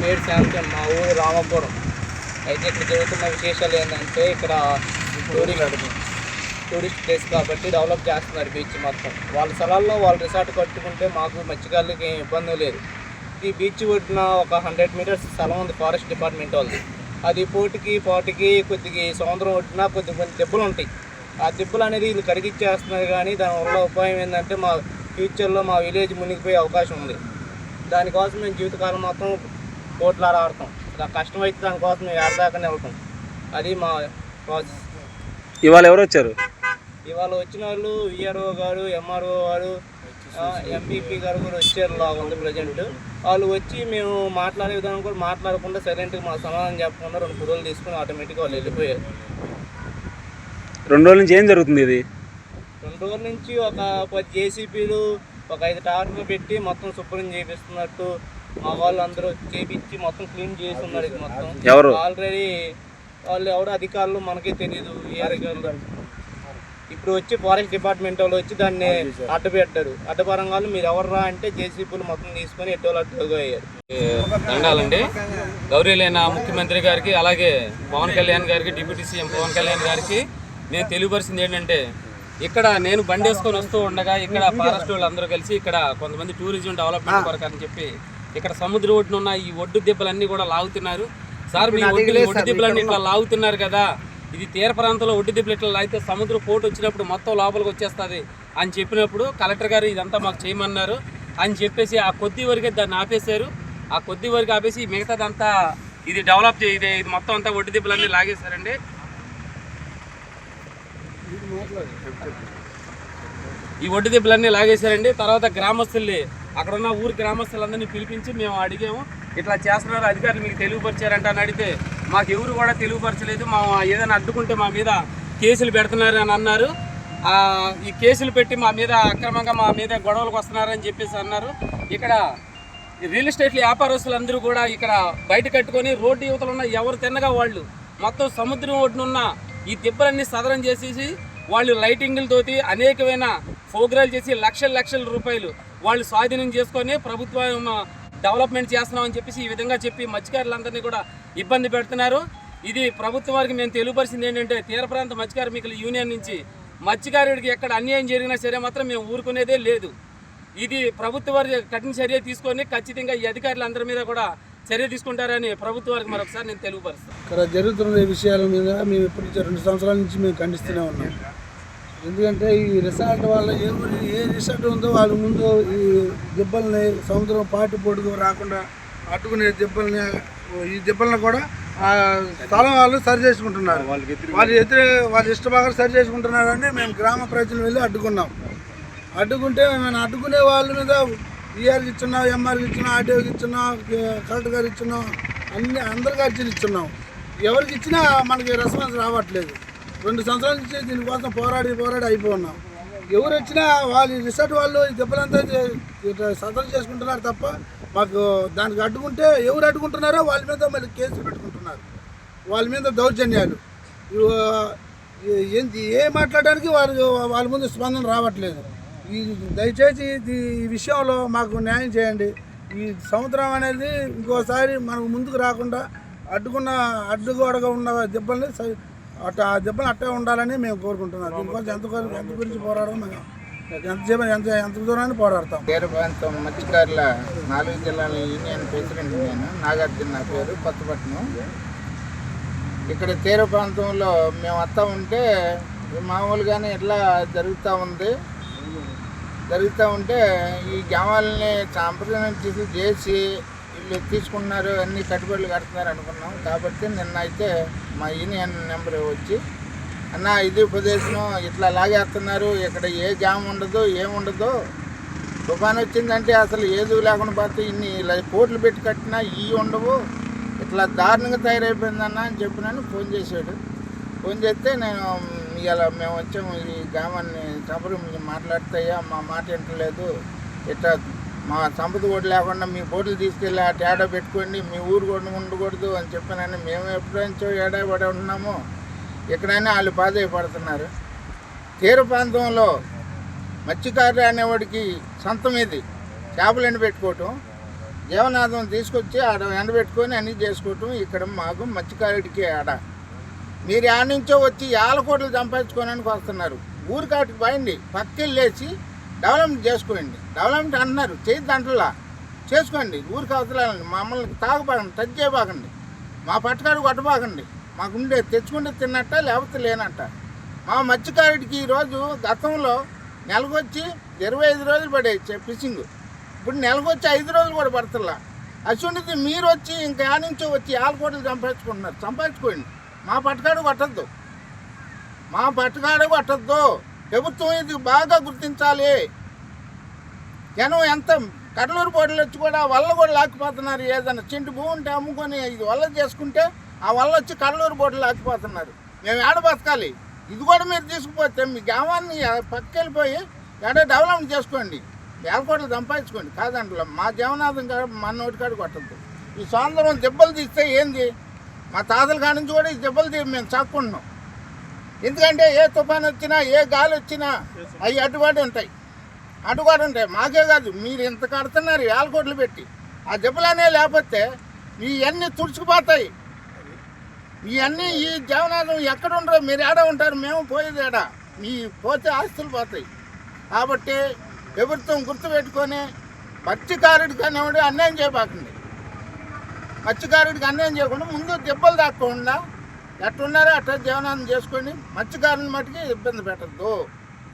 పేరు శాంతం, మా ఊరు రామపురం. అయితే ఇక్కడ జరుగుతున్న విశేషాలు ఏంటంటే ఇక్కడ టూరిస్ట్ ప్లేస్ కాబట్టి డెవలప్ చేస్తున్నారు బీచ్ మొత్తం. వాళ్ళ స్థలాల్లో వాళ్ళు రిసార్ట్ కట్టుకుంటే మాకు మత్స్యకారులకి ఏం ఇబ్బంది లేదు. ఈ బీచ్ ఒడ్డున ఒక 100 మీటర్స్ స్థలం ఉంది ఫారెస్ట్ డిపార్ట్మెంట్ వాళ్ళది. అది పోటుకి కొద్దిగా సముద్రం ఒడ్డున కొన్ని దెబ్బలు ఉంటాయి. ఆ దెబ్బలు అనేది వీళ్ళు కరిగిచ్చేస్తున్నారు. కానీ దానివల్ల ఉపాయం ఏంటంటే మా ఫ్యూచర్లో మా విలేజ్ మునిగిపోయే అవకాశం ఉంది. దానికోసం మేము జీవితకాలం మొత్తం కోట్లారా ఆడతాం. కష్టమైతే దానికోసం మేము ఆడదాకానే వెళ్తాం. అది మా ప్రాసెస్. ఇవాళ ఎవరు వచ్చారు? ఇవాళ వచ్చిన వాళ్ళు విఆర్ఓ గారు, ఎంఆర్ఓ గారు, ఎంపీపీ గారు కూడా వచ్చారు. లాగా ఉంది ప్రజెంట్. వాళ్ళు వచ్చి మేము మాట్లాడే విధానం కూడా మాట్లాడకుండా సైలెంట్గా మా సమాధానం చెప్పకుండా 2 ఫోటోలు తీసుకుని ఆటోమేటిక్గా వాళ్ళు వెళ్ళిపోయారు. 2 రోజుల నుంచి ఏం జరుగుతుంది? ఇది 2 రోజుల నుంచి ఒక 10 జేసీపీలు, ఒక 5 టార్లు పెట్టి మొత్తం శుభ్రం చేపిస్తున్నట్టు మా వాళ్ళు అందరూ చేపించి మొత్తం క్లీన్ చేసి ఉన్నారు. ఇది మొత్తం ఎవరు ఆల్రెడీ వాళ్ళు ఎవరు అధికారులు మనకే తెలియదు. ఏ అధికారులు ఇప్పుడు వచ్చి ఫారెస్ట్ డిపార్ట్మెంట్ వాళ్ళు వచ్చి దాన్ని అడ్డుపెట్టారు. అడ్డపరంగా మీరు ఎవర్రా అంటే జేసీపీలు మొత్తం తీసుకొని అడ్డుగా అయ్యారు. దండాలండి గౌరీలైన ముఖ్యమంత్రి గారికి, అలాగే పవన్ కళ్యాణ్ గారికి, డిప్యూటీ సీఎం పవన్ కళ్యాణ్ గారికి నేను తెలియపరిచింది ఏంటంటే, ఇక్కడ నేను బండి వేసుకొని వస్తూ ఉండగా ఇక్కడ ఫారెస్ట్ వాళ్ళు అందరూ కలిసి ఇక్కడ కొంతమంది టూరిజం డెవలప్మెంట్ కొరకు అని చెప్పి ఇక్కడ సముద్ర ఒడ్డున ఉన్న ఈ ఒడ్డు దెబ్బలన్నీ కూడా లాగుతున్నారు. సార్ మీ ఒడ్డు దెబ్బలన్నీ ఇట్లా లాగుతున్నారు కదా, ఇది తీర ప్రాంతంలో ఒడ్డు దెబ్బలు ఇట్లా లాగితే సముద్ర పోటు వచ్చినప్పుడు మొత్తం లోపలికి వచ్చేస్తుంది అని చెప్పినప్పుడు కలెక్టర్ గారు ఇదంతా మాకు చేయమన్నారు అని చెప్పేసి ఆ కొద్ది వరకే దాన్ని ఆపేశారు. ఆ కొద్ది వరకు ఆపేసి మిగతాదంతా ఇది డెవలప్ ఇది మొత్తం అంతా ఒడ్డు దెబ్బలన్నీ లాగేశారండి. ఈ ఒడ్డు దెబ్బలన్నీ లాగేశారండి. తర్వాత గ్రామస్తుల్ని అక్కడ ఉన్న ఊరి గ్రామస్తులందరినీ పిలిపించి మేము అడిగాము, ఇట్లా చేస్తున్నారు అధికారులు మీకు తెలియపరిచారంట అని అడిగితే మాకు ఎవరు కూడా తెలియపరచలేదు, మా ఏదైనా అడ్డుకుంటే మా మీద కేసులు పెడుతున్నారు అని అన్నారు. ఈ కేసులు పెట్టి మా మీద అక్రమంగా మా మీద గొడవలకు వస్తున్నారని చెప్పేసి అన్నారు. ఇక్కడ రియల్ ఎస్టేట్ వ్యాపారస్తులందరూ కూడా ఇక్కడ బయట కట్టుకొని రోడ్డు యువతలు ఉన్న ఎవరు తిన్నగా వాళ్ళు మొత్తం సముద్రం ఒడ్డునున్న ఈ దెబ్బలన్నీ సదరం చేసేసి వాళ్ళు లైటింగులతోటి అనేకమైన ప్రోగ్రాలు చేసి లక్షల రూపాయలు వాళ్ళు స్వాధీనం చేసుకొని ప్రభుత్వం డెవలప్మెంట్ చేస్తున్నామని చెప్పేసి ఈ విధంగా చెప్పి మత్స్యకారులందరినీ కూడా ఇబ్బంది పెడుతున్నారు. ఇది ప్రభుత్వం వారికి మేము తెలియపరిచింది ఏంటంటే, తీర ప్రాంత మత్స్య కార్మికుల యూనియన్ నుంచి మత్స్యకారుడికి ఎక్కడ అన్యాయం జరిగినా సరే మాత్రం మేము ఊరుకునేదే లేదు. ఇది ప్రభుత్వ వారి కఠిన చర్య తీసుకొని ఖచ్చితంగా ఈ అధికారులందరి మీద కూడా చర్య తీసుకుంటారని ప్రభుత్వ వారికి మరొకసారి నేను తెలియపరుస్తాను. ఇక్కడ జరుగుతున్న విషయాల మీద మేము ఇప్పటి 2 సంవత్సరాల నుంచి మేము ఖండిస్తూనే ఉన్నాం. ఎందుకంటే ఈ రిసార్ట్ వల్ల ఏ రిసార్ట్ ఉందో వాళ్ళు ముందు ఈ దెబ్బల్ని సముద్రం పాటి పొడుగు రాకుండా అడ్డుకునే ఈ దెబ్బలను కూడా ఆ స్థలం వాళ్ళు సరి చేసుకుంటున్నారు. వాళ్ళ ఇష్టభాగాలు సరి చేసుకుంటున్నారని మేము గ్రామ ప్రజలు వెళ్ళి అడ్డుకున్నాం. అడ్డుకుంటే మేము అడ్డుకునే వాళ్ళ మీద ఈఆర్కి ఇచ్చున్నాం, ఎంఆర్కి ఇచ్చున్నాం, ఆర్టీఓకి ఇచ్చున్నాం, కలెక్టర్ గారు ఇచ్చున్నాం, అందరికి అర్జీలు ఇచ్చున్నాం. ఎవరికి ఇచ్చినా మనకి రెస్పాన్స్ రావట్లేదు. 2 సంవత్సరాల నుంచి దీనికోసం పోరాడి అయిపోన్నాం. ఎవరు వచ్చినా వాళ్ళు రిసార్ట్ వాళ్ళు ఈ దెబ్బలంతా సదరు చేసుకుంటున్నారు తప్ప మాకు దానికి అడ్డుకుంటే ఎవరు అడ్డుకుంటున్నారో వాళ్ళ మీద మళ్ళీ కేసులు పెట్టుకుంటున్నారు. వాళ్ళ మీద దౌర్జన్యాలు ఏ మాట్లాడడానికి వాళ్ళ ముందు స్పందన రావట్లేదు. దయచేసి ఈ విషయంలో మాకు న్యాయం చేయండి. ఈ సముద్రం అనేది ఇంకోసారి మనకు ముందుకు రాకుండా అడ్డుగోడగా ఉన్న దెబ్బల్ని ఆ దెబ్బలు అట్టే ఉండాలని మేము కోరుకుంటున్నాం. దీనికోసం ఎంత గురించి పోరాడడం మేము ఎంత దూరాన్ని పోరాడతాం. తీర ప్రాంతం మత్స్యకారుల 4 జిల్లాల యూనియన్ ప్రెసిడెంట్ నేను, నాగార్జున నా పేరు, కొత్తపట్నం. ఇక్కడ తీర ప్రాంతంలో మేము వస్తూ ఉంటే మామూలుగానే ఇట్లా జరుగుతూ ఉంటే ఈ గ్రామాలని సాంప్రదాయం చేసి వీళ్ళు తీసుకున్నారు, అన్ని కట్టుబడులు కడుతున్నారు అనుకున్నాం. కాబట్టి నిన్న అయితే మా యూనియన్ నెంబర్ వచ్చి, అన్న ఇది ప్రదేశం ఇట్లా లాగేస్తున్నారు, ఇక్కడ ఏ జామ్ ఉండదు ఏముండదు, తుఫాను వచ్చిందంటే అసలు ఏదో లేకుండా పోతే ఇన్ని కోట్లు పెట్టి కట్టినా ఉండవు, ఇట్లా దారుణంగా తయారైపోయిందన్న అని చెప్పినాను. ఫోన్ చేశాడు. ఫోన్ చేస్తే నేను ఇలా మేము వచ్చాము ఈ గ్రామాన్ని సంపూర్ణ మాట్లాడతాయా, మా మాట వింటలేదు, ఇట్లా మా సంపద కూడా లేకుండా మీ బోట్లు తీసుకెళ్ళి ఆ తేడా పెట్టుకోండి, మీ ఊరు కూడా ఉండకూడదు అని చెప్పినాను. మేము ఎప్పుడైనా ఏడాపడి ఉన్నామో ఎక్కడైనా వాళ్ళు బాధపడుతున్నారు. తీర ప్రాంతంలో మత్స్యకారులు అనేవాడికి సొంతం ఇది చేపలు ఎండ పెట్టుకోవటం. జీవనాధారం తీసుకొచ్చి ఆడ ఎండబెట్టుకొని అన్నీ చేసుకోవటం ఇక్కడ మాకు మత్స్యకారుడికి ఆడ. మీరు ఆడ నుంచో వచ్చి 50 కోట్లు సంపాదించుకోవడానికి వస్తున్నారు. ఊరు కాటికి పోయండి, పక్కెళ్ళేసి డెవలప్మెంట్ చేసుకోండి. డెవలప్మెంట్ అంటున్నారు, చేయి దాంట్లో చేసుకోండి. ఊరికి అవసరాలండి, మమ్మల్ని తాగబాకండి, టచ్ చేయబాకండి, మా పట్టకాడు కొట్టబాకండి. మాకు ఉండే తెచ్చుకుంటే తిన్నట్ట లేకపోతే లేనట్ట. మా మత్స్యకారుడికి ఈరోజు గతంలో నెలకు వచ్చి 25 రోజులు పడేది ఫిషింగ్, ఇప్పుడు నెలకు వచ్చి 5 రోజులు కూడా పడుతుందా. అటువంటిది మీరు వచ్చి ఇంకా ఆ నుంచో వచ్చి 50 కోట్లు సంపాదించుకుంటున్నారు. సంపాదించుకోండి, మా పట్టకాడు కొట్టద్దు, మా పట్టకాడు కొట్టద్దు. ప్రభుత్వం ఇది బాగా గుర్తించాలి. జనం ఎంత కడలూరు పోటీలు వచ్చి కూడా వల్ల కూడా లాక్కిపోతున్నారు. ఏదైనా చింటి భూమి ఉంటే అమ్ముకొని ఇది వల్ల చేసుకుంటే ఆ వల్ల వచ్చి కడలూరు పోటీలు లాక్కిపోతున్నారు. మేము ఏడ బతకాలి? ఇది కూడా మీరు తీసుకుపోతే మీ గ్రామాన్ని పక్కెళ్ళిపోయి ఏడ డెవలప్మెంట్ చేసుకోండి, 50 కోట్లు సంపాదించుకోండి. కాదంటే మా జీవనాధారం కాడ మన నోటికాడు కొట్టద్దు. ఈ స్వాతంత్రం దెబ్బలు తీస్తే ఏంది? మా తాతల కాడ నుంచి కూడా ఈ దెబ్బలు మేము చాక్కుంటున్నాం. ఎందుకంటే ఏ తుఫాను వచ్చినా ఏ గాలి వచ్చినా అవి అడ్డుబాటు ఉంటాయి. మాకే కాదు, మీరు ఇంత కడుతున్నారు 50 కోట్లు పెట్టి. ఆ దెబ్బలనే లేకపోతే ఇవన్నీ తుడుచుకుపోతాయి. ఇవన్నీ ఈ జీవనాధారం ఎక్కడ ఉండరో మీరు ఏడా ఉంటారు, మేము పోయేది ఏడా. మీ పోతే ఆస్తులు పోతాయి. కాబట్టి ప్రభుత్వం గుర్తుపెట్టుకొని మత్స్యకారుడికి అనేవాడు అన్యాయం చేయబాకండి. మత్స్యకారుడికి అన్యాయం చేయకుండా ముందు దెబ్బలు దాక్కుండా ఎట్టున్నారో అట్లా జీవనాన్ని చేసుకోండి. మత్స్యకారుని మట్టుకి ఇబ్బంది పెట్టద్దు.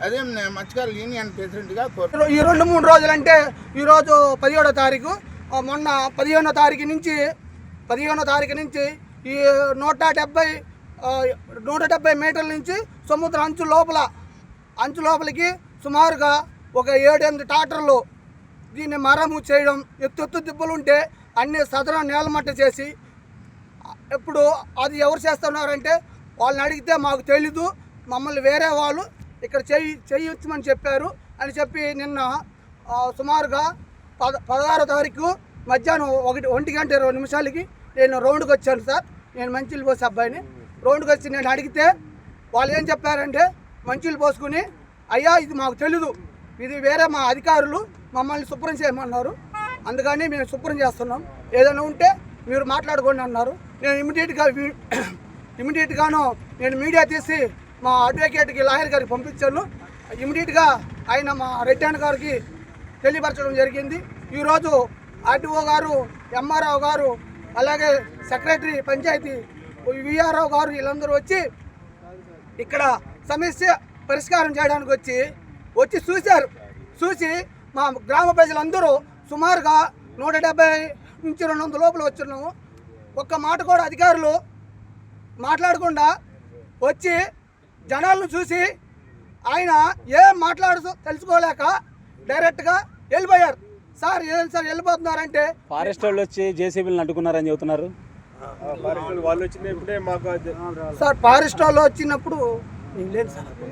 అదే మత్స్యకారులు యూనియన్ ప్రెసిడెంట్గా కోరు. ఈ 2-3 రోజులు అంటే ఈరోజు 17వ తారీఖు, మొన్న 15వ తారీఖు నుంచి ఈ 170 మీటర్ల నుంచి సముద్ర అంచు లోపలికి సుమారుగా ఒక 7-8 ట్రాక్టర్లు దీన్ని మరము చేయడం, ఎత్తు దిబ్బలు ఉంటే అన్ని సదరం నేలమట్ట చేసి, ఇప్పుడు అది ఎవరు చేస్తున్నారంటే వాళ్ళని అడిగితే మాకు తెలీదు, మమ్మల్ని వేరే వాళ్ళు ఇక్కడ చేయించమని చెప్పారు అని చెప్పి నిన్న సుమారుగా 16వ తారీఖు మధ్యాహ్నం 1:20 నేను రౌండ్కి వచ్చాను సార్. నేను మంచిలు పోసే అబ్బాయిని రౌండ్కి వచ్చి నేను అడిగితే వాళ్ళు ఏం చెప్పారంటే, మంచిలు పోసుకుని అయ్యా ఇది మాకు తెలీదు, ఇది వేరే మా అధికారులు మమ్మల్ని శుభ్రం చేయమన్నారు, అందుకని మేము శుభ్రం చేస్తున్నాం, ఏదైనా ఉంటే మీరు మాట్లాడుకోండి అన్నారు. నేను ఇమీడియట్గాను నేను మీడియా తీసి మా అడ్వకేట్కి లాయర్ గారికి పంపించాను. ఇమీడియట్గా ఆయన మా రెడ్డి గారికి తెలియపరచడం జరిగింది. ఈరోజు ఆర్టీఓ గారు, ఎంఆర్ఓ గారు, అలాగే సెక్రటరీ పంచాయతీ విఆర్ఓ గారు వీళ్ళందరూ వచ్చి ఇక్కడ సమస్య పరిష్కారం చేయడానికి వచ్చి చూసి మా గ్రామ ప్రజలందరూ సుమారుగా 170 నుంచి 200 లోపల వచ్చున్నాము. ఒక్క మాట కూడా అధికారులు మాట్లాడకుండా వచ్చి జనాలను చూసి ఆయన ఏం మాట్లాడుతూ తెలుసుకోలేక డైరెక్ట్గా వెళ్ళిపోయారు. సార్ ఏం సార్ వెళ్ళిపోతున్నారంటే ఫారెస్ట్ వాళ్ళు వచ్చి జేసీబీలను అడ్డుకున్నారని చెబుతున్నారు. సార్ ఫారెస్ట్ వాళ్ళు వచ్చినప్పుడు లేదు సార్.